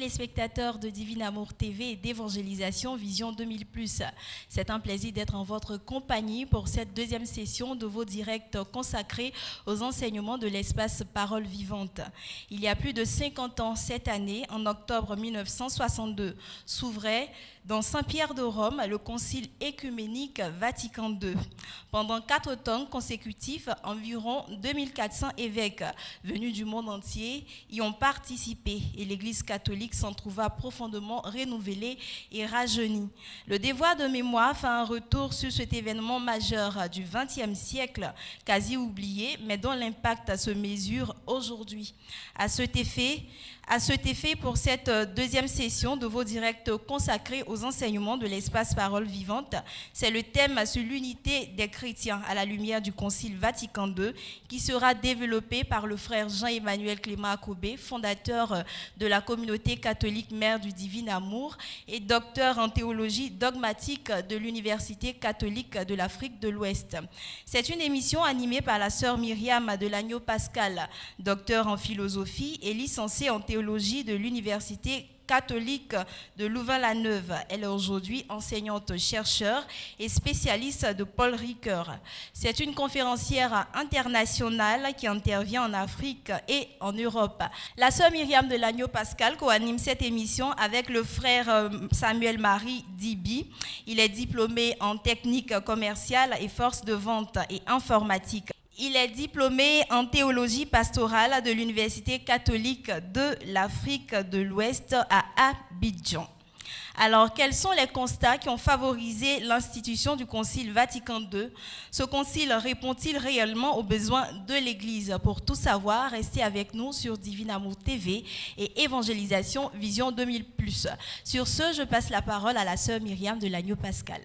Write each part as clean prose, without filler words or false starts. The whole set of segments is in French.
téléspectateurs de Divin Amour TV et d'Évangélisation Vision 2000+. C'est un plaisir d'être en votre compagnie pour cette deuxième session de vos directs consacrés aux enseignements de l'espace Parole Vivante. Il y a plus de 50 ans cette année, en octobre 1962, s'ouvrait dans Saint-Pierre de Rome le Concile écuménique Vatican II. Pendant 4 temps consécutifs, environ 2400 évêques venus du monde entier y ont participé et l'Église catholique s'en trouva profondément renouvelée et rajeunie. Le devoir de mémoire fait un retour sur cet événement majeur du XXe siècle, quasi oublié, mais dont l'impact se mesure aujourd'hui. À cet effet, pour cette deuxième session de vos directs consacrés aux enseignements de l'espace Parole Vivante, c'est le thème sur l'unité des chrétiens à la lumière du Concile Vatican II qui sera développé par le frère Jean-Emmanuel Clément Akobé, fondateur de la communauté catholique Mère du Divin Amour et docteur en théologie dogmatique de l'Université catholique de l'Afrique de l'Ouest. C'est une émission animée par la sœur Myriam de Lagneau Pascal, docteur en philosophie et licenciée en théologie de l'Université catholique de Louvain-la-Neuve. Elle est aujourd'hui enseignante-chercheur et spécialiste de Paul Ricoeur. C'est une conférencière internationale qui intervient en Afrique et en Europe. La sœur Myriam de Lagneau Pascal co-anime cette émission avec le frère Samuel-Marie Dibi. Il est diplômé en technique commerciale et force de vente et informatique. Il est diplômé en théologie pastorale de l'Université catholique de l'Afrique de l'Ouest à Abidjan. Alors, quels sont les constats qui ont favorisé l'institution du Concile Vatican II? Ce concile répond-il réellement aux besoins de l'Église? Pour tout savoir, restez avec nous sur Divin Amour TV et Évangélisation Vision 2000+. Sur ce, je passe la parole à la sœur Myriam de Lagneau Pascal.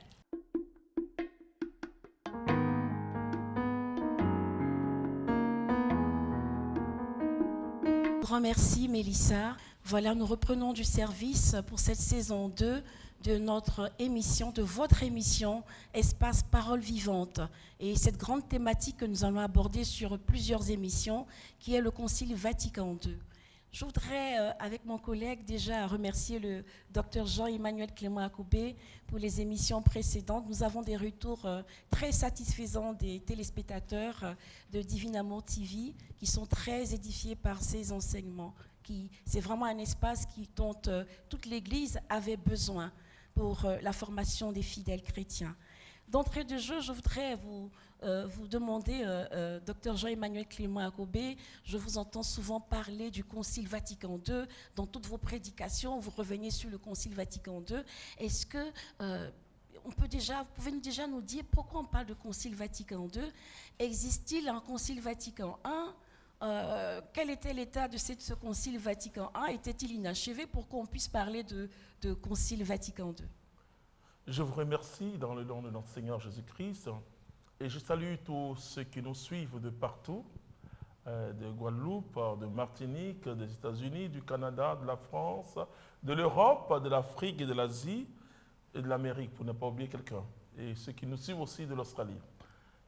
Grand merci Mélissa. Voilà, nous reprenons du service pour cette saison 2 de notre émission, de votre émission Espace Parole Vivante. Et cette grande thématique que nous allons aborder sur plusieurs émissions, qui est le Concile Vatican II. Je voudrais, avec mon collègue, déjà remercier le docteur Jean-Emmanuel Clément Akobé pour les émissions précédentes. Nous avons des retours très satisfaisants des téléspectateurs de Divin Amour TV qui sont très édifiés par ces enseignements. C'est vraiment un espace dont toute l'Église avait besoin pour la formation des fidèles chrétiens. D'entrée de jeu, je voudrais vous demander, docteur Jean-Emmanuel Clément Akobé, je vous entends souvent parler du Concile Vatican II. Dans toutes vos prédications, vous revenez sur le Concile Vatican II. Est-ce que vous pouvez déjà nous dire pourquoi on parle de Concile Vatican II? Existe-t-il un Concile Vatican I? Quel était l'état de ce Concile Vatican I? Était-il inachevé pour qu'on puisse parler de Concile Vatican II? Je vous remercie dans le nom de notre Seigneur Jésus-Christ et je salue tous ceux qui nous suivent de partout, de Guadeloupe, de Martinique, des États-Unis, du Canada, de la France, de l'Europe, de l'Afrique et de l'Asie et de l'Amérique, pour ne pas oublier quelqu'un, et ceux qui nous suivent aussi de l'Australie.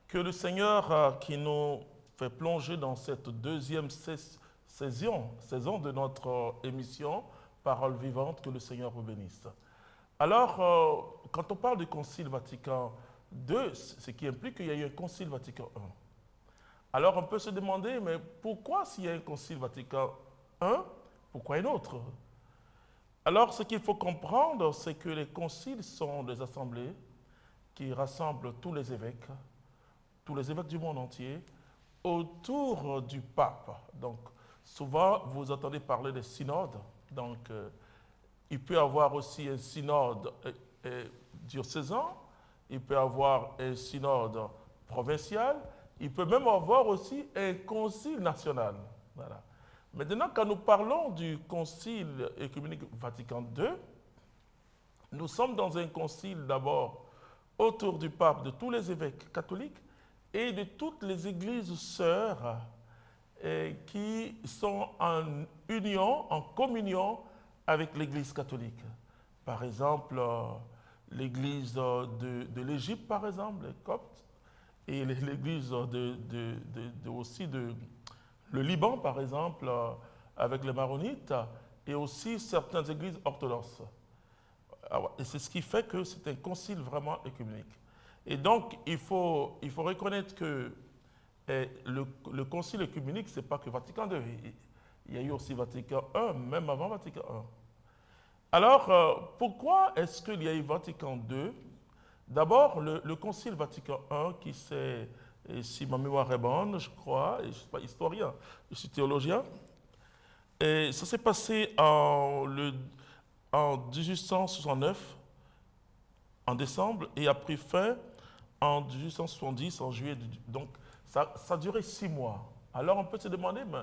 Que le Seigneur qui nous fait plonger dans cette deuxième saison de notre émission Parole Vivante, que le Seigneur vous bénisse. Alors, quand on parle du Concile Vatican II, ce qui implique qu'il y a eu un Concile Vatican I. Alors, on peut se demander, mais pourquoi s'il y a un Concile Vatican I, pourquoi un autre? Alors, ce qu'il faut comprendre, c'est que les conciles sont des assemblées qui rassemblent tous les évêques du monde entier, autour du pape. Donc, souvent, vous entendez parler des synodes. Donc, il peut y avoir aussi un synode diocésain, il peut y avoir un synode provincial, il peut même avoir aussi un concile national. Voilà. Maintenant, quand nous parlons du Concile écuménique Vatican II, nous sommes dans un concile d'abord autour du pape, de tous les évêques catholiques et de toutes les églises sœurs qui sont en union, en communion avec l'Église catholique. Par exemple, l'Église de l'Égypte, par exemple, les Coptes, et l'Église aussi de le Liban, par exemple, avec les Maronites, et aussi certaines églises orthodoxes. Et c'est ce qui fait que c'est un concile vraiment œcuménique. Et donc, il faut reconnaître que le concile œcuménique, ce n'est pas que Vatican II. Il y a eu aussi Vatican I, même avant Vatican I. Alors, pourquoi est-ce qu'il y a eu Vatican II? D'abord, le concile Vatican I, qui s'est, si ma mémoire est bonne, je crois, et je ne suis pas historien, je suis théologien, et ça s'est passé en 1869, en décembre, et a pris fin en 1870, en juillet. Donc, ça a duré 6 mois. Alors, on peut se demander, mais,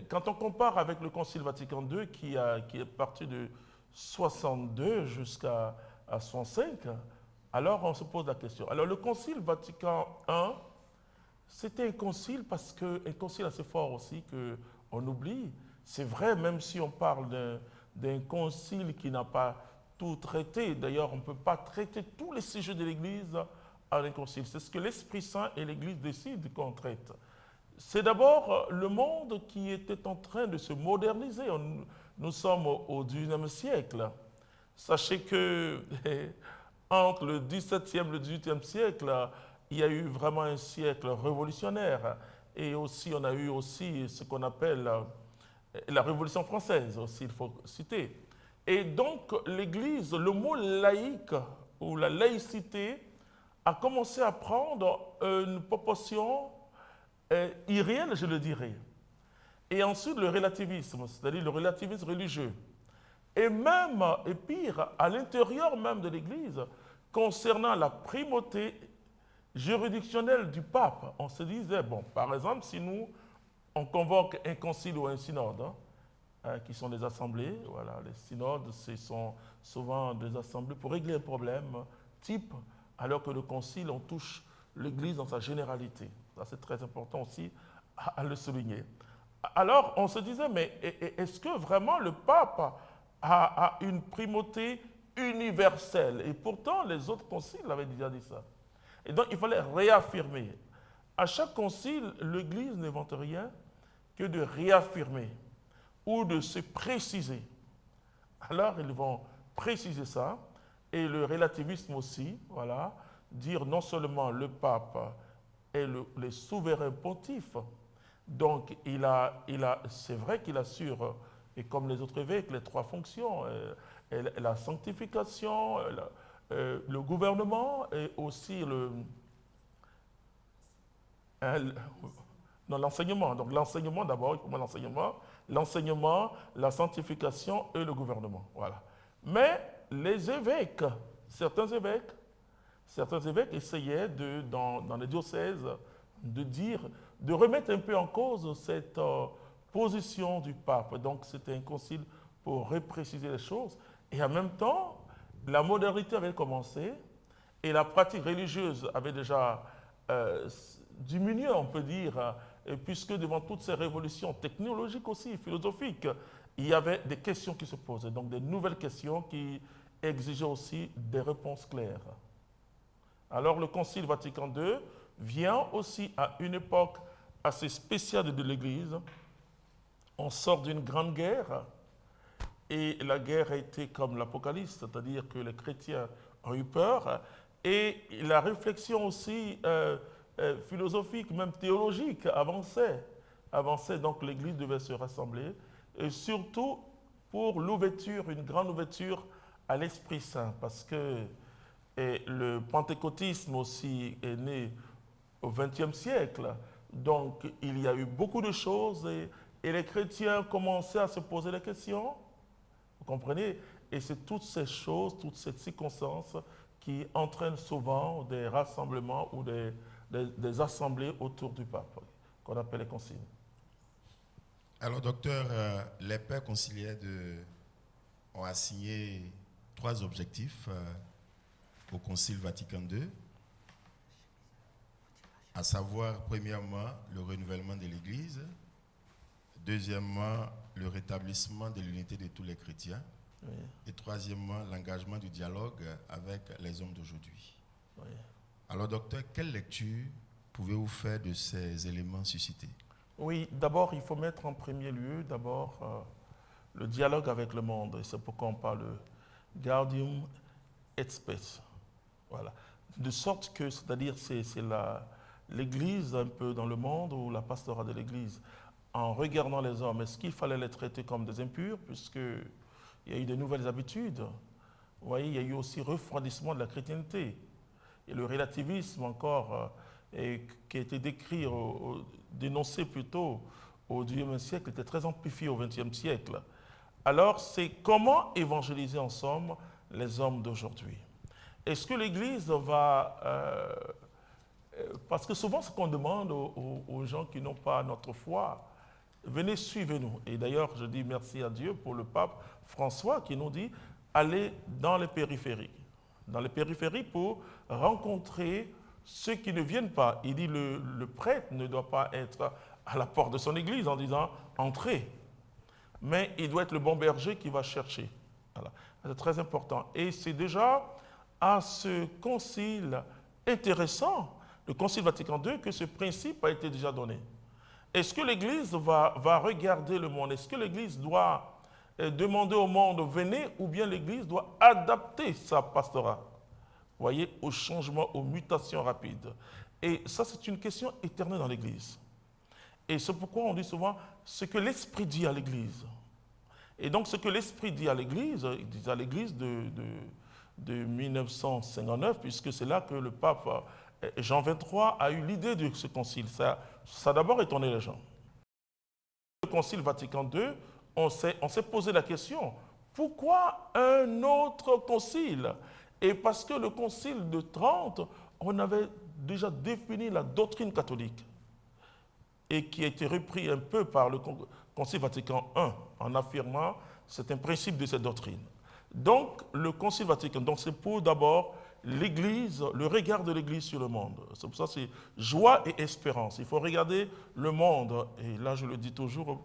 quand on compare avec le Concile Vatican II, qui est parti de 62 jusqu'à 65, alors on se pose la question. Alors, le Concile Vatican I, c'était un concile parce qu'un concile assez fort aussi qu'on oublie. C'est vrai, même si on parle d'un concile qui n'a pas tout traité. D'ailleurs, on ne peut pas traiter tous les sujets de l'Église à un concile. C'est ce que l'Esprit Saint et l'Église décident qu'on traite. C'est d'abord le monde qui était en train de se moderniser. Nous sommes au XIXe siècle. Sachez que entre le XVIIe et le XVIIIe siècle, il y a eu vraiment un siècle révolutionnaire. Et aussi, on a eu aussi ce qu'on appelle la Révolution française, aussi, il faut citer. Et donc, l'Église, le mot laïque ou la laïcité a commencé à prendre une proportion irréelle, je le dirais. Et ensuite, le relativisme, c'est-à-dire le relativisme religieux. Et même, et pire, à l'intérieur même de l'Église, concernant la primauté juridictionnelle du pape, on se disait, bon, par exemple, si nous, on convoque un concile ou un synode, qui sont des assemblées, voilà, les synodes, ce sont souvent des assemblées pour régler un problème type, alors que le concile, on touche l'Église dans sa généralité. Ça, c'est très important aussi à le souligner. Alors, on se disait, mais est-ce que vraiment le pape a une primauté universelle? Et pourtant, les autres conciles avaient déjà dit ça. Et donc, il fallait réaffirmer. À chaque concile, l'Église n'invente rien que de réaffirmer ou de se préciser. Alors, ils vont préciser ça, et le relativisme aussi, voilà, dire non seulement le pape est le souverain pontife, donc c'est vrai qu'il assure, et comme les autres évêques, les 3 fonctions, la sanctification, le gouvernement et aussi l'enseignement. Donc l'enseignement d'abord, il faut voir l'enseignement, la sanctification et le gouvernement. Voilà. Mais les évêques, certains évêques essayaient dans les diocèses de remettre un peu en cause cette position du pape. Donc c'était un concile pour repréciser les choses. Et en même temps, la modernité avait commencé et la pratique religieuse avait déjà diminué, on peut dire, puisque devant toutes ces révolutions technologiques aussi, philosophiques, il y avait des questions qui se posaient, donc des nouvelles questions qui exigeaient aussi des réponses claires. Alors le Concile Vatican II vient aussi à une époque assez spéciale de l'Église. On sort d'une grande guerre, et la guerre a été comme l'Apocalypse, c'est-à-dire que les chrétiens ont eu peur, et la réflexion aussi philosophique, même théologique, avançait, donc l'Église devait se rassembler, et surtout pour l'ouverture, une grande ouverture à l'Esprit Saint, parce que le pentecôtisme aussi est né au XXe siècle, donc il y a eu beaucoup de choses, et les chrétiens commençaient à se poser des questions, vous comprenez? Et c'est toutes ces choses, toutes ces circonstances qui entraînent souvent des rassemblements ou des assemblées autour du pape, qu'on appelle les conciles. Alors, docteur, les pères conciliaires ont assigné 3 objectifs au Concile Vatican II, à savoir, premièrement, le renouvellement de l'Église, deuxièmement, le rétablissement de l'unité de tous les chrétiens, oui. Et troisièmement, l'engagement du dialogue avec les hommes d'aujourd'hui. Oui. Alors, docteur, quelle lecture pouvez-vous faire de ces éléments suscités? Oui, d'abord, il faut mettre en premier lieu, le dialogue avec le monde. Et c'est pourquoi on parle de Gaudium et Spes. Voilà. De sorte que, c'est-à-dire, c'est l'Église un peu dans le monde, ou la pastorat de l'Église, en regardant les hommes, est-ce qu'il fallait les traiter comme des impurs, puisqu'il y a eu de nouvelles habitudes. Vous voyez, il y a eu aussi refroidissement de la chrétienté. Et le relativisme encore, qui a été décrit, dénoncé plutôt au XIXe siècle, était très amplifié au XXe siècle. Alors, c'est comment évangéliser en somme les hommes d'aujourd'hui. Est-ce que l'Église va... parce que souvent, ce qu'on demande aux gens qui n'ont pas notre foi, venez, suivez-nous. Et d'ailleurs, je dis merci à Dieu pour le pape François qui nous dit, allez dans les périphéries. Dans les périphéries pour rencontrer ceux qui ne viennent pas. Il dit, le prêtre ne doit pas être à la porte de son église en disant, entrez. Mais il doit être le bon berger qui va chercher. Voilà. C'est très important. Et c'est déjà à ce concile intéressant, le Concile Vatican II, que ce principe a été déjà donné. Est-ce que l'Église va regarder le monde? Est-ce que l'Église doit demander au monde, venez, ou bien l'Église doit adapter sa pastorat, vous voyez, aux changements, aux mutations rapides? Et ça, c'est une question éternelle dans l'Église. Et c'est pourquoi on dit souvent ce que l'Esprit dit à l'Église. Et donc, ce que l'Esprit dit à l'Église, il dit à l'Église de 1959, puisque c'est là que le pape Jean XXIII a eu l'idée de ce concile. Ça a d'abord étonné les gens. Le concile Vatican II, on s'est posé la question, pourquoi un autre concile? Et parce que le concile de Trente, on avait déjà défini la doctrine catholique et qui a été repris un peu par le concile Vatican I en affirmant c'est un principe de cette doctrine. Donc, le Concile Vatican, donc c'est pour d'abord l'Église, le regard de l'Église sur le monde. C'est pour ça que c'est joie et espérance. Il faut regarder le monde, et là je le dis toujours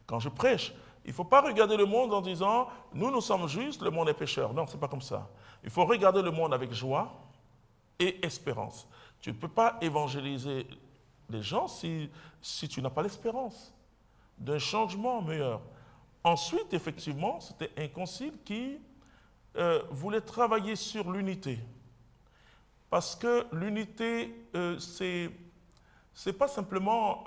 quand je prêche, il ne faut pas regarder le monde en disant « nous sommes justes, le monde est pécheur ». Non, ce n'est pas comme ça. Il faut regarder le monde avec joie et espérance. Tu ne peux pas évangéliser les gens si tu n'as pas l'espérance d'un changement meilleur. Ensuite, effectivement, c'était un concile qui voulait travailler sur l'unité. Parce que l'unité, ce n'est pas simplement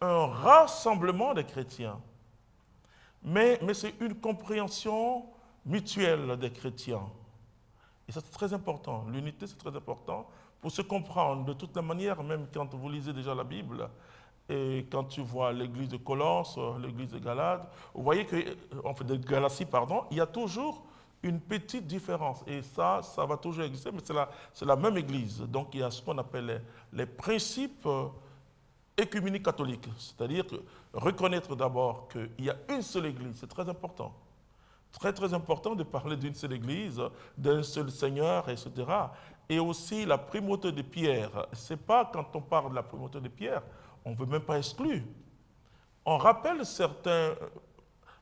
un rassemblement des chrétiens, mais c'est une compréhension mutuelle des chrétiens. Et ça, c'est très important. L'unité, c'est très important pour se comprendre de toutes les manières, même quand vous lisez déjà la Bible, et quand tu vois l'église de Colosses, l'église de Galate, vous voyez que, enfin de Galatie, pardon, il y a toujours une petite différence. Et ça va toujours exister, mais c'est la même église. Donc il y a ce qu'on appelle les principes œcuméniques catholiques. C'est-à-dire que reconnaître d'abord qu'il y a une seule église, c'est très important. Très, très important de parler d'une seule église, d'un seul Seigneur, etc. Et aussi la primauté de Pierre. Ce n'est pas quand on parle de la primauté de Pierre, on ne veut même pas exclure. On rappelle certains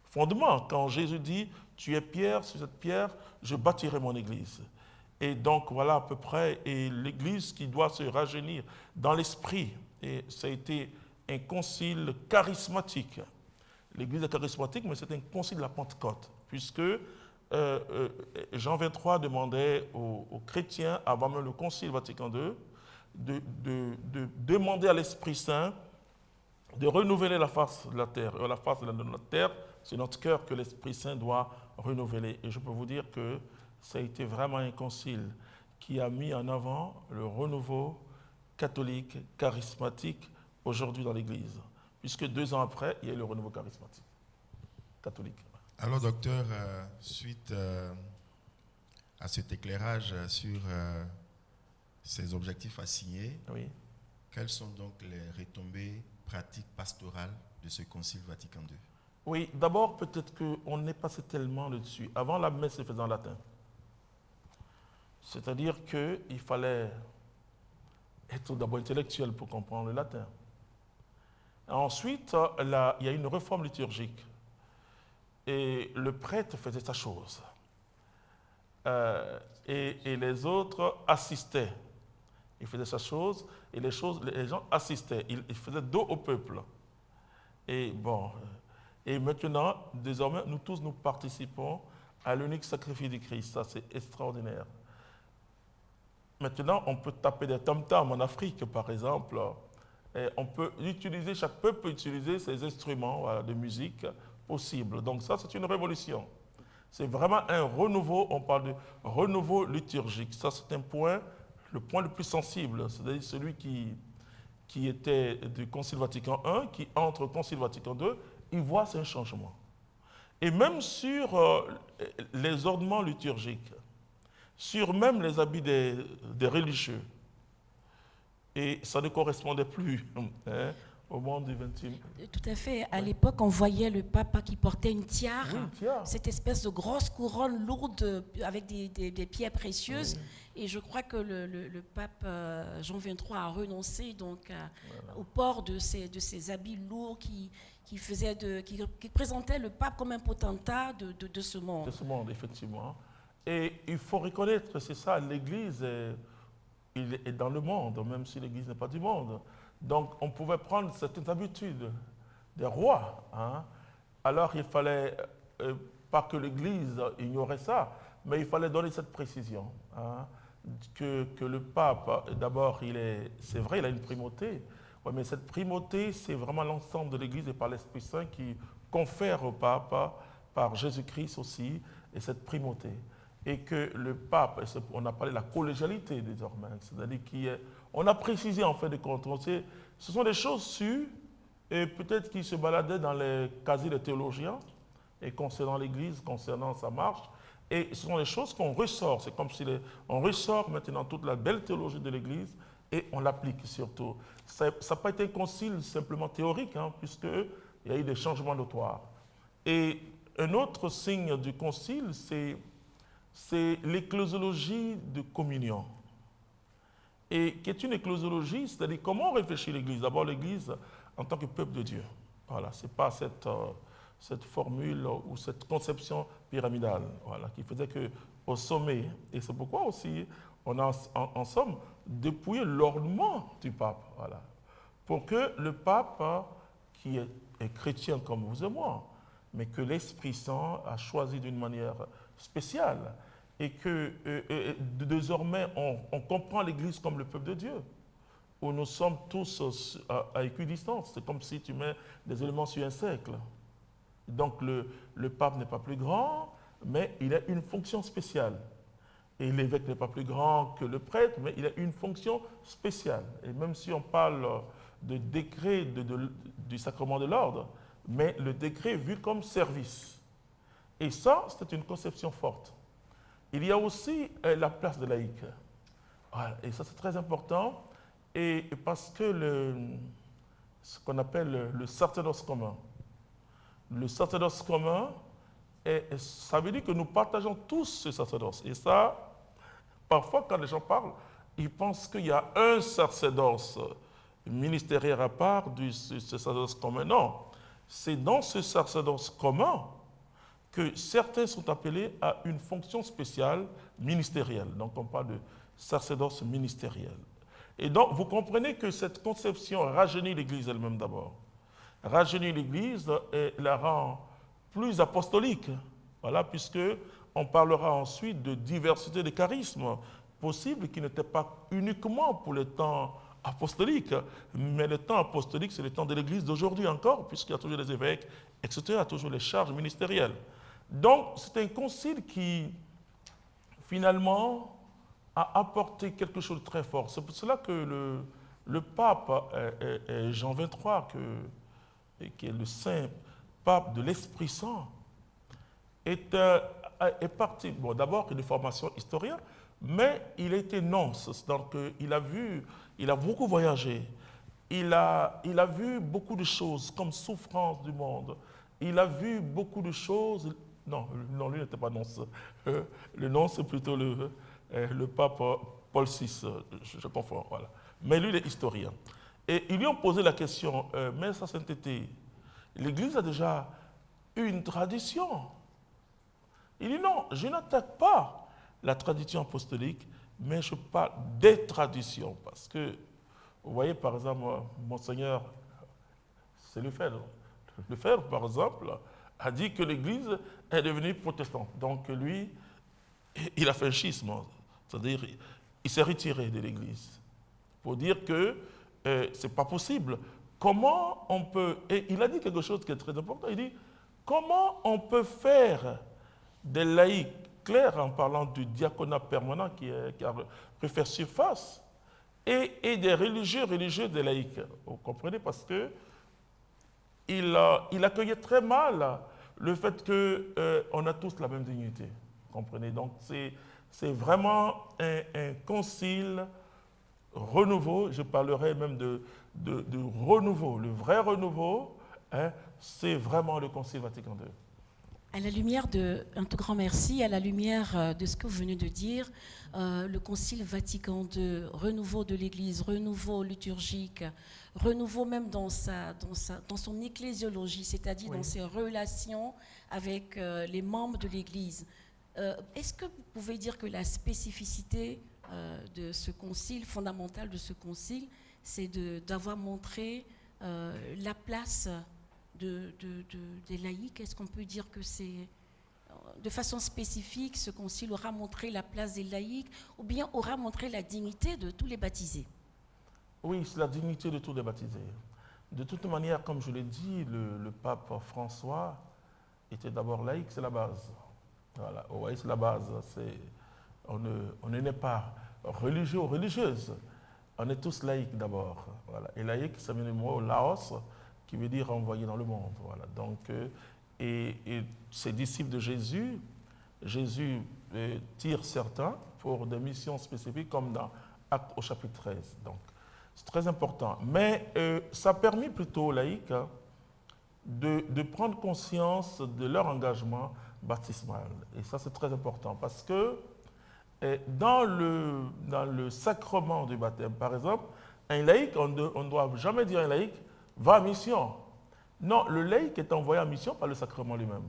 fondements. Quand Jésus dit « Tu es Pierre, sur cette pierre, je bâtirai mon église ». Et donc, voilà à peu près, et l'église qui doit se rajeunir dans l'esprit. Et ça a été un concile charismatique. L'église est charismatique, mais c'est un concile de la Pentecôte, puisque Jean XXIII demandait aux chrétiens, avant même le concile Vatican II, de demander à l'Esprit Saint de renouveler la face de la terre. Et la face de la terre, c'est notre cœur que l'Esprit Saint doit renouveler. Et je peux vous dire que ça a été vraiment un concile qui a mis en avant le renouveau catholique, charismatique, aujourd'hui dans l'Église. Puisque 2 ans après, il y a eu le renouveau charismatique catholique. Alors, docteur, suite à cet éclairage sur ces objectifs assignés, oui. Quelles sont donc les retombées pratiques pastorales de ce Concile Vatican II? Oui, d'abord, peut-être qu'on n'est pas tellement là-dessus. Avant, la messe se faisait en latin. C'est-à-dire qu'il fallait être d'abord intellectuel pour comprendre le latin. Ensuite, il y a une réforme liturgique. Et le prêtre faisait sa chose. Et les autres assistaient. Il faisait sa chose et les gens assistaient. Il faisait dos au peuple. Et bon, Et maintenant, désormais, nous tous, nous participons à l'unique sacrifice du Christ. Ça, c'est extraordinaire. Maintenant, on peut taper des tam-tams en Afrique, par exemple. Et on peut utiliser, chaque peuple peut utiliser ses instruments voilà, de musique possibles. Donc ça, c'est une révolution. C'est vraiment un renouveau, on parle de renouveau liturgique. Ça, c'est un point, le point le plus sensible, c'est-à-dire celui qui était du Concile Vatican I, qui entre au Concile Vatican II, il voit ce changement. Et même sur les ornements liturgiques, sur même les habits des religieux, et ça ne correspondait plus au monde du XXe. Tout à fait. À l'époque, on voyait le pape qui portait une tiare, tiare. cette espèce de grosse couronne lourde avec des pierres précieuses. Et je crois que le pape Jean XXIII a renoncé donc au port de ces habits lourds qui présentaient le pape comme un potentat de ce monde. De ce monde, effectivement. Et il faut reconnaître que c'est ça, l'Église il est dans le monde, même si l'Église n'est pas du monde. Donc on pouvait prendre certaines habitudes des rois. Alors il fallait, pas que l'Église ignorait ça, mais il fallait donner cette précision. Que le pape, d'abord, c'est vrai, il a une primauté, mais cette primauté, c'est vraiment l'ensemble de l'Église et par l'Esprit Saint qui confère au pape, par Jésus-Christ aussi, et cette primauté. Et que le pape, on a parlé de la collégialité désormais, c'est-à-dire on a précisé en fait de compte, ce sont des choses sues, et peut-être qui se baladaient dans les casiers des théologiens, et concernant l'Église, concernant sa marche, et ce sont des choses qu'on ressort, c'est comme si on ressort maintenant toute la belle théologie de l'Église, et on l'applique surtout. Ça n'a pas été un concile simplement théorique, puisqu'il y a eu des changements notoires. Et un autre signe du concile, c'est l'ecclésiologie de communion. Et qui est une ecclésiologie, c'est-à-dire comment on réfléchit l'Église. D'abord l'Église en tant que peuple de Dieu. Voilà, ce n'est pas cette formule ou cette conception pyramidale qui faisait qu'au sommet, et c'est pourquoi aussi on a en somme dépouillé l'ornement du pape. Pour que le pape, qui est chrétien comme vous et moi, mais que l'Esprit Saint a choisi d'une manière spéciale, et que désormais on comprend l'Église comme le peuple de Dieu, où nous sommes tous à équidistance. C'est comme si tu mets des éléments sur un cercle. Donc le pape n'est pas plus grand, mais il a une fonction spéciale. Et l'évêque n'est pas plus grand que le prêtre, mais il a une fonction spéciale. Et même si on parle de décret du sacrement de l'ordre, mais le décret vu comme service. Et ça, c'est une conception forte. Il y a aussi la place de laïc. Et ça, c'est très important. Et parce que ce qu'on appelle le sacerdoce commun. Le sacerdoce commun, ça veut dire que nous partageons tous ce sacerdoce. Et ça, parfois, quand les gens parlent, ils pensent qu'il y a un sacerdoce ministériel à part de ce sacerdoce commun. Non, c'est dans ce sacerdoce commun que certains sont appelés à une fonction spéciale ministérielle. Donc on parle de sacerdoce ministériel. Et donc vous comprenez que cette conception rajeunit l'Église elle-même d'abord. Rajeunit l'Église et la rend plus apostolique. Voilà, puisque on parlera ensuite de diversité de charismes possibles qui n'étaient pas uniquement pour le temps apostolique, mais le temps apostolique, c'est le temps de l'Église d'aujourd'hui encore, puisqu'il y a toujours les évêques, etc., il y a toujours les charges ministérielles. Donc, c'est un concile qui, finalement, a apporté quelque chose de très fort. C'est pour cela que le pape Jean XXIII, qui est le saint pape de l'Esprit Saint, est parti, bon, d'abord une formation historienne, mais il a été nonce, donc il a beaucoup voyagé, il a vu beaucoup de choses comme souffrance du monde, il a vu beaucoup de choses. Non, lui n'était pas nonce. Le nonce, c'est plutôt le pape Paul VI, je confonds, voilà. Mais lui, il est historien. Et ils lui ont posé la question, mais sa sainteté, l'Église a déjà eu une tradition. Il dit non, je n'attaque pas la tradition apostolique, mais je parle des traditions. Parce que, vous voyez, par exemple, Monseigneur, c'est le fait, Lefebvre, par exemple, a dit que l'Église est devenue protestante. Donc lui, il a fait un schisme, c'est-à-dire il s'est retiré de l'Église pour dire que ce n'est pas possible. Comment on peut... Et il a dit quelque chose qui est très important. Il dit, comment on peut faire des laïcs clairs en parlant du diaconat permanent qui a fait surface et des religieux des laïcs. Vous comprenez? Parce que il accueillait très mal le fait qu'on a tous la même dignité. Vous comprenez? Donc c'est vraiment un concile renouveau. Je parlerai même de renouveau. Le vrai renouveau, hein, c'est vraiment le Concile Vatican II. À la lumière un tout grand merci, à la lumière de ce que vous venez de dire, le Concile Vatican II, renouveau de l'Église, renouveau liturgique, renouveau même dans son ecclésiologie, c'est-à-dire dans ses relations avec les membres de l'Église. Est-ce que vous pouvez dire que la spécificité de ce concile, fondamentale de ce concile, c'est d'avoir montré la place des laïcs? Est-ce qu'on peut dire que c'est, de façon spécifique, ce concile aura montré la place des laïcs ou bien aura montré la dignité de tous les baptisés? Oui, c'est la dignité de tous les baptisés. De toute manière, comme je l'ai dit, le pape François était d'abord laïque, c'est la base. Voilà, vous voyez, c'est la base. On ne naît pas religieux ou religieuse. On est tous laïcs d'abord. Voilà. Et laïque, ça vient du mot laos, qui veut dire envoyé dans le monde. Voilà. Donc, et ces disciples de Jésus tire certains pour des missions spécifiques, comme dans Actes au chapitre 13. Donc, c'est très important. Mais ça a permis plutôt aux laïcs de prendre conscience de leur engagement baptismal. Et ça, c'est très important parce que dans le sacrement du baptême, par exemple, un laïc, on ne doit jamais dire à un laïc, va à mission. Non, le laïc est envoyé en mission par le sacrement lui-même.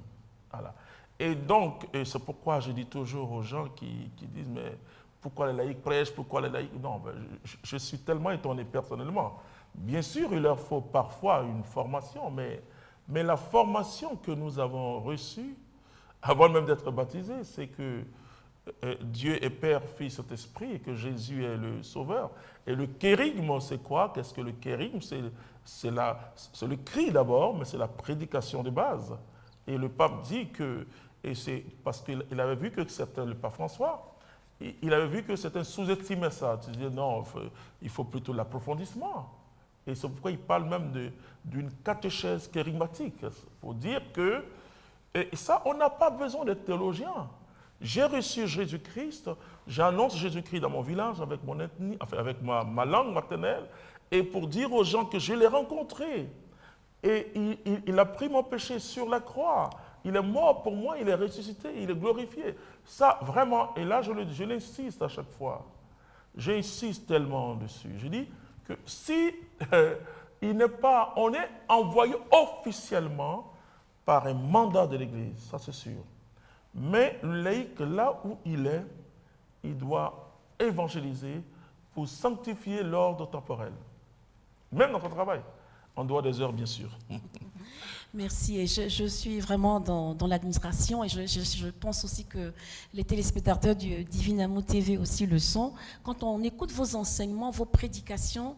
Voilà. Et donc, c'est pourquoi je dis toujours aux gens qui disent, mais pourquoi les laïcs prêchent, pourquoi les laïcs... Non, ben, je suis tellement étonné personnellement. Bien sûr, il leur faut parfois une formation, mais la formation que nous avons reçue, avant même d'être baptisés, c'est que Dieu est Père, Fils, Saint-Esprit, et que Jésus est le Sauveur. Et le kérigme, c'est quoi? Qu'est-ce que le kérigme? C'est le cri d'abord, mais c'est la prédication de base. Et le pape dit que, et c'est parce qu'il avait vu que c'était le pape François, il avait vu que certains sous-estimaient ça. Tu disais non, il faut plutôt l'approfondissement. Et c'est pourquoi il parle même d'une catéchèse kérigmatique, pour dire que, et ça, on n'a pas besoin d'être théologien. J'ai reçu Jésus-Christ, j'annonce Jésus-Christ dans mon village avec mon ethnie, enfin avec ma langue maternelle, et pour dire aux gens que je l'ai rencontré. Et il a pris mon péché sur la croix. Il est mort pour moi, il est ressuscité, il est glorifié. Ça, vraiment, et là, je l'insiste à chaque fois. J'insiste tellement dessus. Je dis que si on est envoyé officiellement par un mandat de l'Église, ça c'est sûr. Mais le laïc, là où il doit évangéliser pour sanctifier l'ordre temporel. Même dans son travail, en dehors des heures, bien sûr. Merci. Et je suis vraiment dans l'administration et je pense aussi que les téléspectateurs du Divin Amour TV aussi le sont. Quand on écoute vos enseignements, vos prédications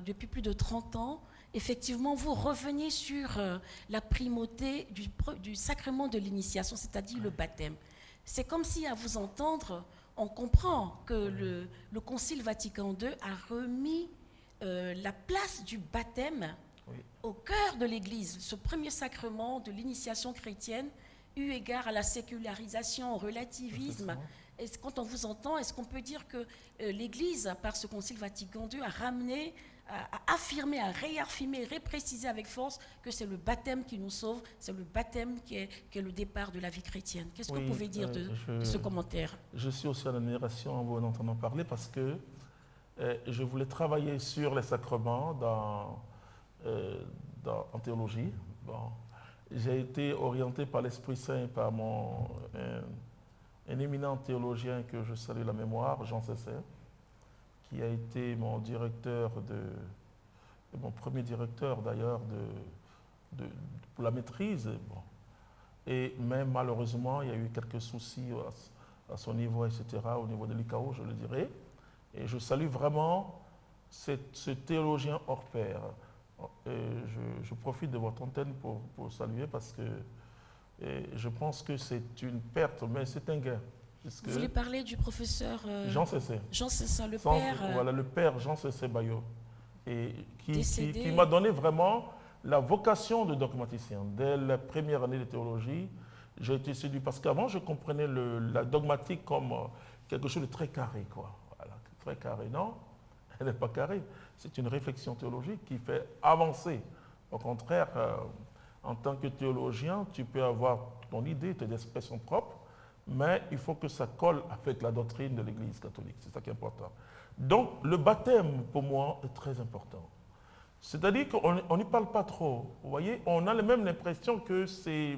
depuis plus de 30 ans, effectivement, vous revenez sur la primauté du sacrement de l'initiation, c'est-à-dire le baptême. C'est comme si, à vous entendre, on comprend que le Concile Vatican II a remis la place du baptême au cœur de l'Église, ce premier sacrement de l'initiation chrétienne, eu égard à la sécularisation, au relativisme. Quand on vous entend, est-ce qu'on peut dire que l'Église, par ce Concile Vatican II, a ramené, a affirmé, a réaffirmé, réprécisé avec force que c'est le baptême qui nous sauve, c'est le baptême qui est le départ de la vie chrétienne. Qu'est-ce que vous pouvez dire de ce commentaire? Je suis aussi en admiration en vous entendant parler parce que je voulais travailler sur les sacrements en théologie. Bon. J'ai été orienté par l'Esprit Saint, par un éminent théologien que je salue la mémoire, Jean Cessay, qui a été mon directeur mon premier directeur d'ailleurs pour la maîtrise. Bon. Et même malheureusement, il y a eu quelques soucis à son niveau, etc., au niveau de l'ICAO, je le dirais. Et je salue vraiment ce théologien hors pair. Et je profite de votre antenne pour saluer parce que je pense que c'est une perte, mais c'est un gain. Vous voulez parler du professeur Jean Cessé. Jean Cessé, le père. Voilà, le père Jean Cessé Bayo. Et Décédé. qui m'a donné vraiment la vocation de dogmaticien. Dès la première année de théologie, j'ai été séduit parce qu'avant, je comprenais la dogmatique comme quelque chose de très carré, quoi. Voilà, très carré. Non, elle n'est pas carrée. C'est une réflexion théologique qui fait avancer. Au contraire, en tant que théologien, tu peux avoir ton idée, tes expressions propres, mais il faut que ça colle avec la doctrine de l'Église catholique. C'est ça qui est important. Donc, le baptême, pour moi, est très important. C'est-à-dire qu'on n'y parle pas trop. Vous voyez, on a même l'impression que c'est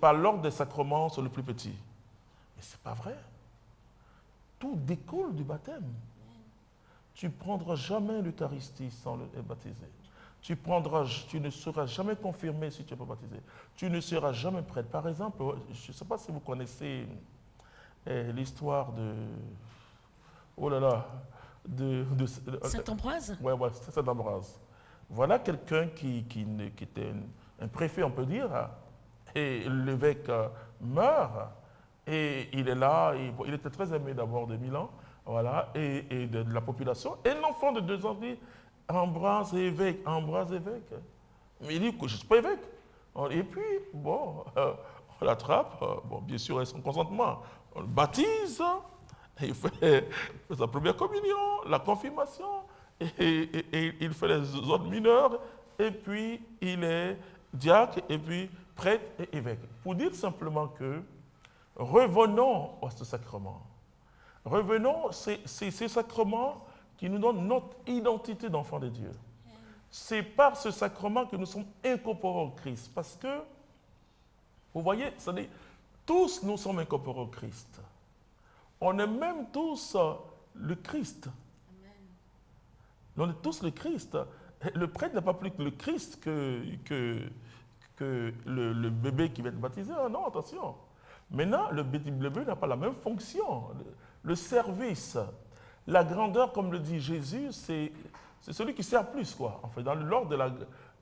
par l'ordre des sacrements, c'est le plus petit. Mais ce n'est pas vrai. Tout découle du baptême. Tu ne prendras jamais l'Eucharistie sans être baptisé. Tu ne seras jamais confirmé si tu n'es pas baptisé. Tu ne seras jamais prêtre. Par exemple, je ne sais pas si vous connaissez l'histoire de... Oh là là, Saint-Ambroise. Oui, ouais, c'est Saint-Ambroise. Voilà quelqu'un qui était un préfet, on peut dire, et l'évêque meurt, et il est là, il était très aimé d'abord de Milan, voilà, et de la population. Et l'enfant de 2 ans dit, Ambroise évêque. Mais il dit, je ne suis pas évêque. Et puis, bon, on l'attrape, bon, bien sûr, avec son consentement, on le baptise, il fait sa première communion, la confirmation, et il fait les autres mineurs, et puis il est diacre, et puis prêtre et évêque. Pour dire simplement que revenons à ce sacrement. Revenons, c'est ces sacrements qui nous donnent notre identité d'enfant de Dieu. C'est par ce sacrement que nous sommes incorporés au Christ. Parce que, vous voyez, tous nous sommes incorporés au Christ. On est même tous le Christ. Amen. On est tous le Christ. Le prêtre n'est pas plus que le Christ que le bébé qui va être baptisé. Ah non, attention. Maintenant, le bébé n'a pas la même fonction. Le service, la grandeur, comme le dit Jésus, c'est celui qui sert plus, quoi. En fait, dans l'ordre de la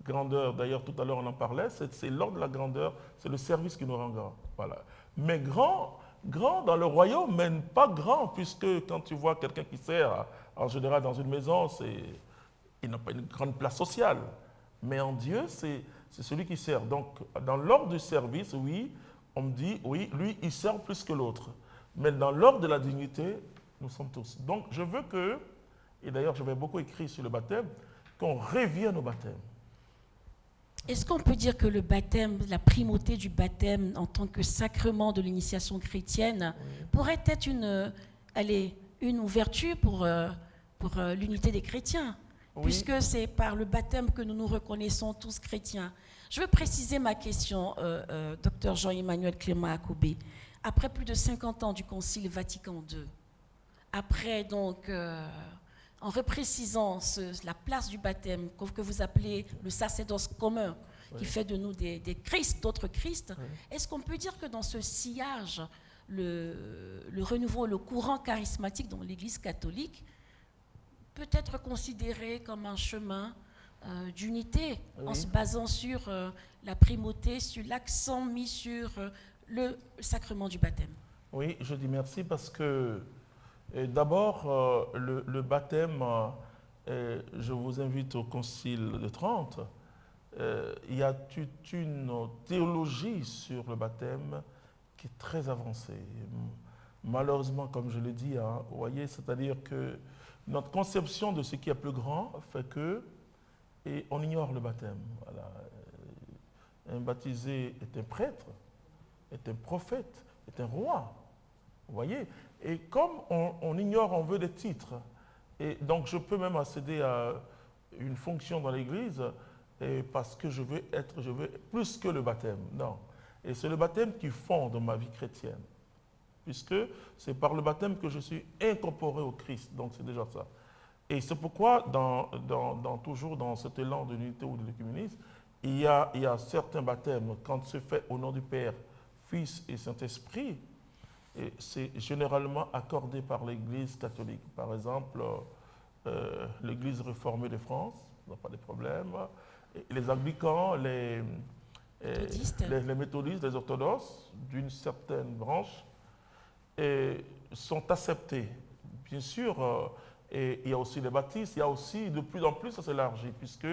grandeur, d'ailleurs, tout à l'heure on en parlait, c'est l'ordre de la grandeur, c'est le service qui nous rend grand. Voilà. Mais grand dans le royaume, mais pas grand, puisque quand tu vois quelqu'un qui sert, en général dans une maison, il n'a pas une grande place sociale. Mais en Dieu, c'est celui qui sert. Donc, dans l'ordre du service, oui, on me dit, oui, lui, il sert plus que l'autre. Mais dans l'ordre de la dignité, nous sommes tous. Donc, je veux que, et d'ailleurs, j'avais beaucoup écrit sur le baptême, qu'on revienne au baptême. Est-ce qu'on peut dire que le baptême, la primauté du baptême en tant que sacrement de l'initiation chrétienne, oui, pourrait être une ouverture pour l'unité des chrétiens, oui, puisque c'est par le baptême que nous nous reconnaissons tous chrétiens. Je veux préciser ma question, Dr Jean-Emmanuel Clément Akobé. Après plus de 50 ans du Concile Vatican II, après donc... en reprécisant la place du baptême, que vous appelez le sacerdoce commun, oui, qui fait de nous des Christ, d'autres Christ, oui, est-ce qu'on peut dire que dans ce sillage, le renouveau, le courant charismatique dans l'Église catholique peut être considéré comme un chemin d'unité, oui, en se basant sur la primauté, sur l'accent mis sur le sacrement du baptême? Oui, je dis merci parce que d'abord, le baptême, je vous invite au Concile de Trente, il y a toute une théologie sur le baptême qui est très avancée. Malheureusement, comme je l'ai dit, hein, vous voyez, c'est-à-dire que notre conception de ce qui est plus grand fait que, et on ignore le baptême. Voilà. Un baptisé est un prêtre, est un prophète, est un roi. Vous voyez? Et comme on ignore, on veut des titres. Et donc je peux même accéder à une fonction dans l'Église parce que je veux plus que le baptême. Non. Et c'est le baptême qui fonde ma vie chrétienne. Puisque c'est par le baptême que je suis incorporé au Christ. Donc c'est déjà ça. Et c'est pourquoi, toujours dans cet élan de l'unité ou de l'écuménisme, il y a certains baptêmes, quand se fait au nom du Père, Fils et Saint-Esprit, et c'est généralement accordé par l'Église catholique. Par exemple, l'Église réformée de France, n'a pas de problème. Et les anglicans, les méthodistes, les orthodoxes, d'une certaine branche, sont acceptés. Bien sûr, et il y a aussi les baptistes, il y a aussi, de plus en plus, ça s'élargit, puisque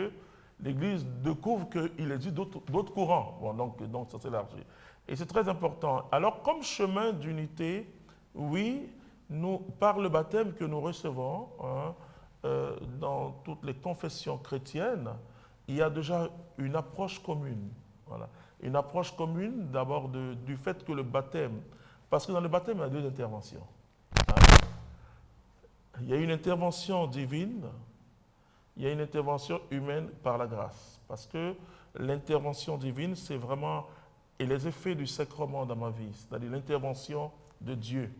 l'Église découvre qu'il existe d'autres courants. Bon, donc ça s'élargit. Et c'est très important. Alors, comme chemin d'unité, oui, par le baptême que nous recevons, dans toutes les confessions chrétiennes, il y a déjà une approche commune. Voilà. Une approche commune, d'abord, du fait que le baptême, parce que dans le baptême, il y a 2 interventions. Il y a une intervention divine, il y a une intervention humaine par la grâce. Parce que l'intervention divine, c'est vraiment et les effets du sacrement dans ma vie, c'est-à-dire l'intervention de Dieu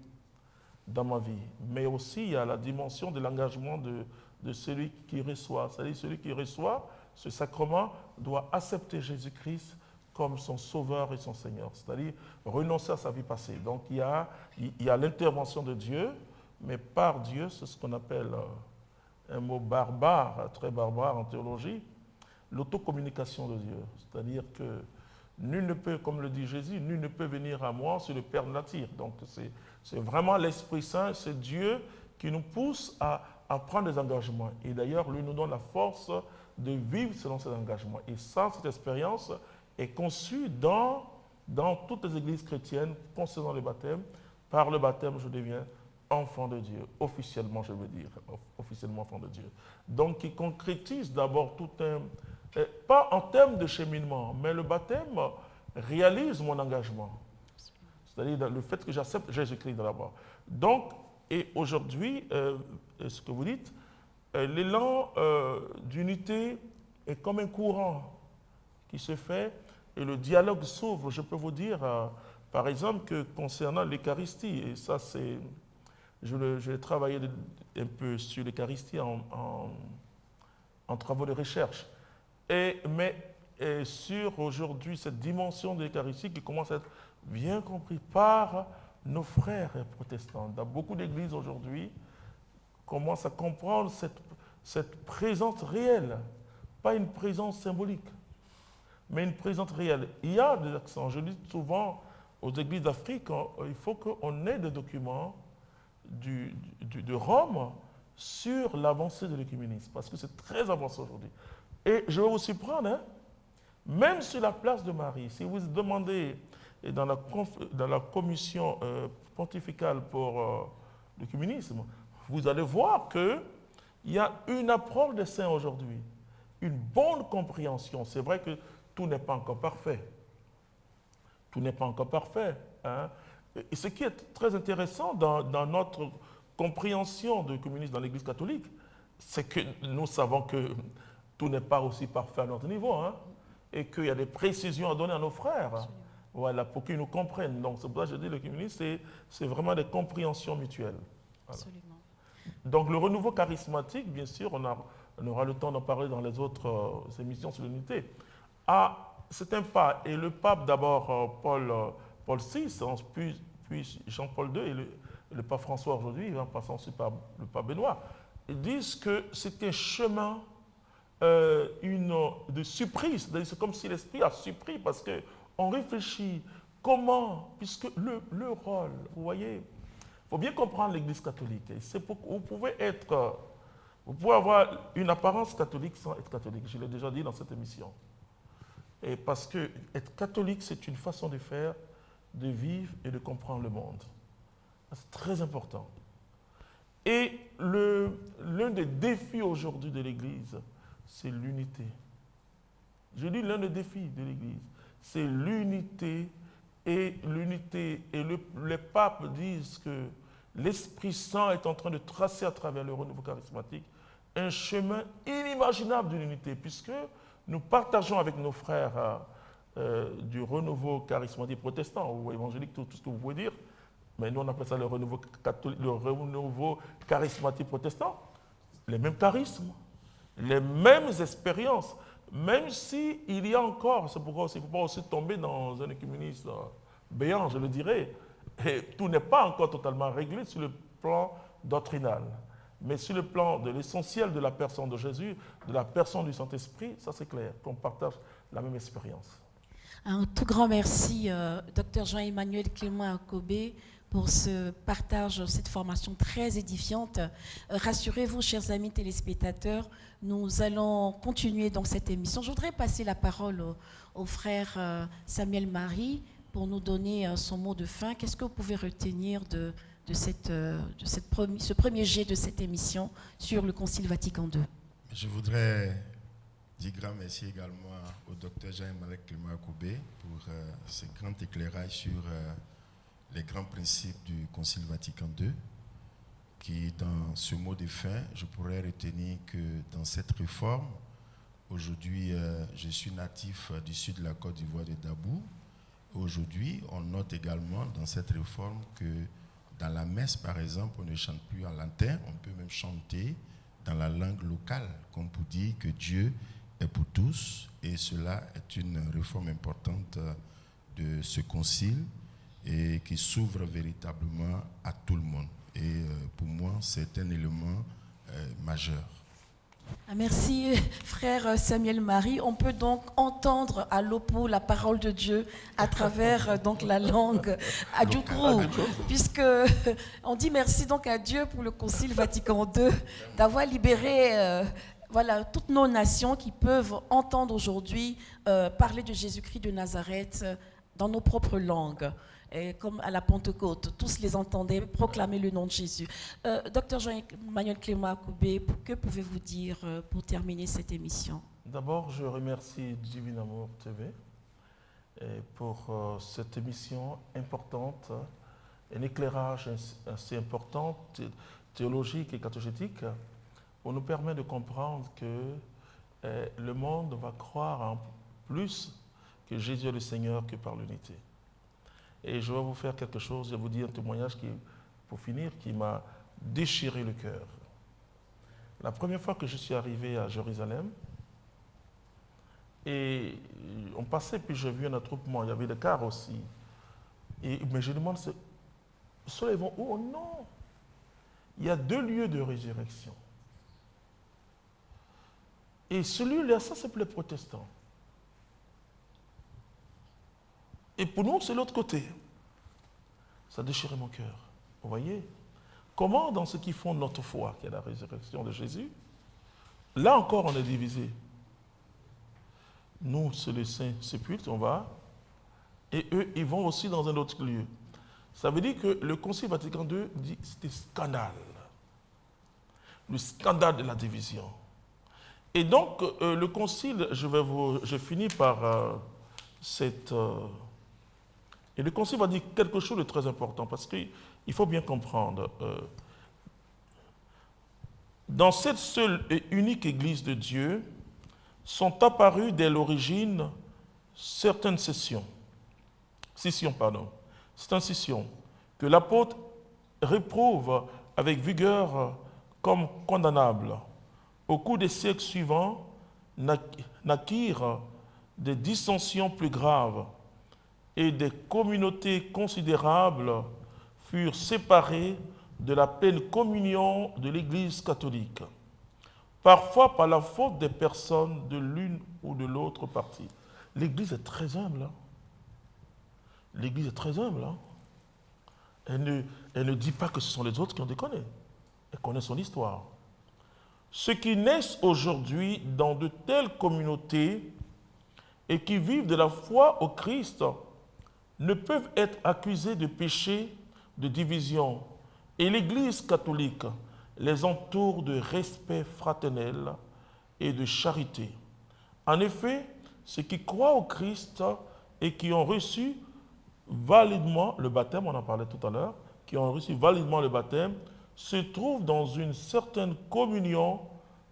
dans ma vie. Mais aussi, il y a la dimension de l'engagement de celui qui reçoit. C'est-à-dire celui qui reçoit ce sacrement doit accepter Jésus-Christ comme son sauveur et son Seigneur. C'est-à-dire renoncer à sa vie passée. Donc, il y a l'intervention de Dieu, mais par Dieu, c'est ce qu'on appelle un mot barbare, très barbare en théologie, l'autocommunication de Dieu. C'est-à-dire que nul ne peut, comme le dit Jésus, nul ne peut venir à moi si le Père ne l'attire. Donc c'est vraiment l'Esprit Saint, c'est Dieu qui nous pousse à prendre des engagements. Et d'ailleurs, lui nous donne la force de vivre selon ces engagements. Et ça, cette expérience est conçue dans toutes les églises chrétiennes concernant le baptême. Par le baptême, je deviens enfant de Dieu, officiellement, je veux dire, officiellement enfant de Dieu. Donc, qui concrétise d'abord tout un... pas en termes de cheminement, mais le baptême réalise mon engagement. C'est-à-dire le fait que j'accepte Jésus-Christ d'abord. Donc, et aujourd'hui, ce que vous dites, l'élan d'unité est comme un courant qui se fait et le dialogue s'ouvre. Je peux vous dire, par exemple, que concernant l'Eucharistie, et ça c'est... J'ai travaillé un peu sur l'Eucharistie en travaux de recherche. Mais sur aujourd'hui cette dimension de l'Eucharistie qui commence à être bien comprise par nos frères protestants. Dans beaucoup d'églises aujourd'hui, commencent à comprendre cette présence réelle, pas une présence symbolique, mais une présence réelle. Il y a des accents. Je dis souvent aux églises d'Afrique, il faut qu'on ait des documents de Rome sur l'avancée de l'œcuménisme, parce que c'est très avancé aujourd'hui. Et je vais vous surprendre, même sur la place de Marie, si vous demandez dans la commission pontificale pour l'œcuménisme, vous allez voir qu'il y a une approche des saints aujourd'hui, une bonne compréhension. C'est vrai que tout n'est pas encore parfait. Tout n'est pas encore parfait. Et ce qui est très intéressant dans notre compréhension de l'œcuménisme dans l'Église catholique, c'est que nous savons que tout n'est pas aussi parfait à notre niveau, et qu'il y a des précisions à donner à nos frères, voilà, pour qu'ils nous comprennent. Donc c'est pour ça que je dis que l'œcuménisme, c'est vraiment des compréhensions mutuelles. Voilà. Absolument. Donc le renouveau charismatique, bien sûr, on aura le temps d'en parler dans les autres émissions sur l'unité. C'est un pas, et le pape d'abord, Paul VI, puis Jean-Paul II et le pape François aujourd'hui, en passant aussi par le pape Benoît, ils disent que c'est un chemin de surprise. C'est comme si l'Esprit a surpris, parce qu'on réfléchit comment, puisque le rôle, vous voyez, il faut bien comprendre l'Église catholique. Vous pouvez avoir une apparence catholique sans être catholique, je l'ai déjà dit dans cette émission. Et parce que être catholique, c'est une façon de faire, de vivre et de comprendre le monde. C'est très important. Et l'un des défis aujourd'hui de l'Église, c'est l'unité. Je dis l'un des défis de l'Église, c'est l'unité. Et les papes disent que l'Esprit Saint est en train de tracer à travers le renouveau charismatique un chemin inimaginable de l'unité, puisque nous partageons avec nos frères du renouveau charismatique protestant ou évangélique, tout ce que vous pouvez dire, mais nous on appelle ça le renouveau catholique, le renouveau charismatique protestant, les mêmes charismes, les mêmes expériences, même s'il y a encore, c'est pourquoi il ne faut pas aussi tomber dans un écuménisme béant, je le dirais, et tout n'est pas encore totalement réglé sur le plan doctrinal. Mais sur le plan de l'essentiel de la personne de Jésus, de la personne du Saint-Esprit, ça c'est clair, qu'on partage la même expérience. Un tout grand merci, Dr Jean-Emmanuel Clément Akobé, pour ce partage, cette formation très édifiante. Rassurez-vous, chers amis téléspectateurs, nous allons continuer dans cette émission. Je voudrais passer la parole au frère Samuel Marie pour nous donner son mot de fin. Qu'est-ce que vous pouvez retenir de ce premier jet de cette émission sur le Concile Vatican II? Je voudrais dire grand merci également au docteur Jean-Emmanuel Clément Akobé pour ce grand éclairage sur les grands principes du Concile Vatican II, qui, dans ce mot de fin, je pourrais retenir que dans cette réforme, aujourd'hui, je suis natif du sud de la Côte d'Ivoire de Dabou. Aujourd'hui, on note également dans cette réforme que dans la messe, par exemple, on ne chante plus en latin, on peut même chanter dans la langue locale, comme pour dire que Dieu est pour tous, et cela est une réforme importante de ce concile et qui s'ouvre véritablement à tout le monde. Et pour moi, c'est un élément majeur. Merci, frère Samuel Marie. On peut donc entendre à l'Oppo la parole de Dieu à travers donc la langue Adjoukrou, puisque on dit merci donc à Dieu pour le Concile Vatican II d'avoir libéré voilà, toutes nos nations qui peuvent entendre aujourd'hui parler de Jésus-Christ de Nazareth dans nos propres langues. Et comme à la Pentecôte, tous les entendaient proclamer le nom de Jésus. Docteur Jean-Emmanuel Clément Akobé, que pouvez-vous dire pour terminer cette émission? D'abord, je remercie Divin Amour TV pour cette émission importante, un éclairage assez important, théologique et catéchétique, pour nous permettre de comprendre que le monde va croire en plus que Jésus est le Seigneur que par l'unité. Et je vais vous faire quelque chose, je vais vous dire un témoignage qui, pour finir, qui m'a déchiré le cœur. La première fois que je suis arrivé à Jérusalem, et on passait, puis j'ai vu un attroupement, il y avait des cars aussi. Mais je demande, ceux-là vont où? Oh non! Il y a 2 lieux de résurrection. Et celui-là, ça c'est pour les protestants. Et pour nous, c'est l'autre côté. Ça déchirait mon cœur. Vous voyez? Comment, dans ce qui fonde notre foi, qui est la résurrection de Jésus, là encore, on est divisé. Nous, c'est les saints sépulcres, on va, et eux, ils vont aussi dans un autre lieu. Ça veut dire que le Concile Vatican II dit que c'était scandale. Le scandale de la division. Et donc, le Concile, je finis par cette... Et le Concile va dire quelque chose de très important, parce qu'il faut bien comprendre. Dans cette seule et unique Église de Dieu, sont apparues dès l'origine certaines scissions, que l'apôtre réprouve avec vigueur comme condamnables. Au cours des siècles suivants, naquirent des dissensions plus graves, et des communautés considérables furent séparées de la pleine communion de l'Église catholique, parfois par la faute des personnes de l'une ou de l'autre partie. L'Église est très humble. Hein? L'Église est très humble. Hein? Elle ne dit pas que ce sont les autres qui ont déconné. Elle connaît son histoire. Ceux qui naissent aujourd'hui dans de telles communautés et qui vivent de la foi au Christ ne peuvent être accusés de péché, de division. Et l'Église catholique les entoure de respect fraternel et de charité. En effet, ceux qui croient au Christ et qui ont reçu validement le baptême, on en parlait tout à l'heure, qui ont reçu validement le baptême, se trouvent dans une certaine communion,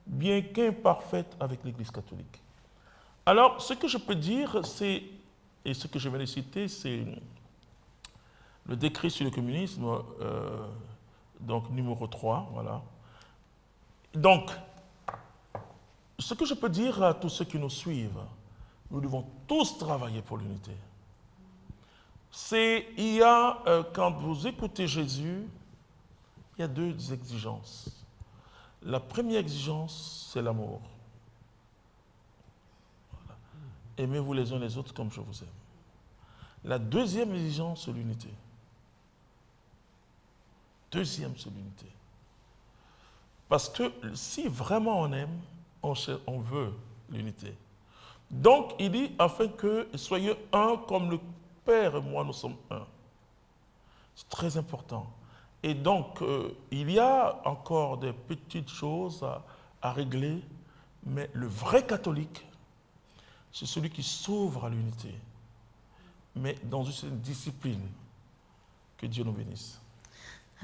bien qu'imparfaite, avec l'Église catholique. Alors, ce que je peux dire, c'est, et ce que je viens de citer, c'est le décret sur le communisme, donc numéro 3, voilà. Donc, ce que je peux dire à tous ceux qui nous suivent, nous devons tous travailler pour l'unité. Quand vous écoutez Jésus, il y a 2 exigences. La première exigence, c'est l'amour. Voilà. Aimez-vous les uns les autres comme je vous aime. La deuxième exigence, c'est l'unité. Deuxième, c'est l'unité. Parce que si vraiment on aime, on veut l'unité. Donc, il dit, afin que soyez un comme le Père et moi, nous sommes un. C'est très important. Et donc, il y a encore des petites choses à régler, mais le vrai catholique, c'est celui qui s'ouvre à l'unité, mais dans une discipline. Que Dieu nous bénisse.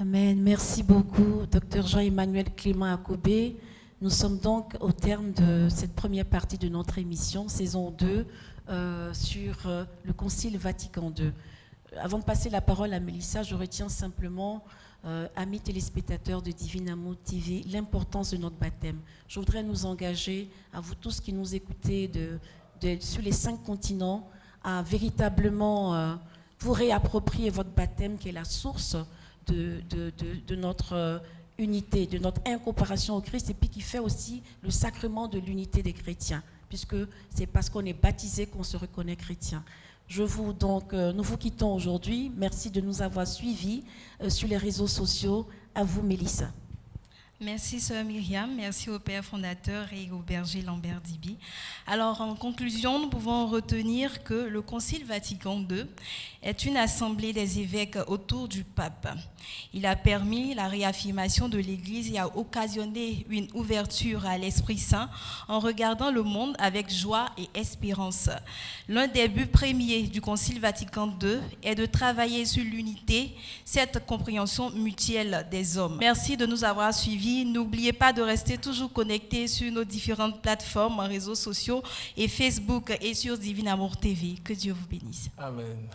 Amen. Merci beaucoup, Dr Jean-Emmanuel Clément Akobé. Nous sommes donc au terme de cette première partie de notre émission, saison 2, sur le Concile Vatican II. Avant de passer la parole à Mélissa, je retiens simplement, amis téléspectateurs de Divin Amour TV, l'importance de notre baptême. Je voudrais nous engager, à vous tous qui nous écoutez sur les 5 continents, à véritablement vous réapproprier votre baptême, qui est la source de notre unité, de notre incorporation au Christ, et puis qui fait aussi le sacrement de l'unité des chrétiens, puisque c'est parce qu'on est baptisé qu'on se reconnaît chrétien. Nous vous quittons aujourd'hui. Merci de nous avoir suivis sur les réseaux sociaux. À vous, Mélissa. Merci, Sœur Myriam. Merci au Père fondateur et au berger Lambert Dibi. Alors, en conclusion, nous pouvons retenir que le Concile Vatican II est une assemblée des évêques autour du pape. Il a permis la réaffirmation de l'Église et a occasionné une ouverture à l'Esprit Saint en regardant le monde avec joie et espérance. L'un des buts premiers du Concile Vatican II est de travailler sur l'unité, cette compréhension mutuelle des hommes. Merci de nous avoir suivis. N'oubliez pas de rester toujours connectés sur nos différentes plateformes, réseaux sociaux et Facebook et sur Divin Amour TV. Que Dieu vous bénisse. Amen.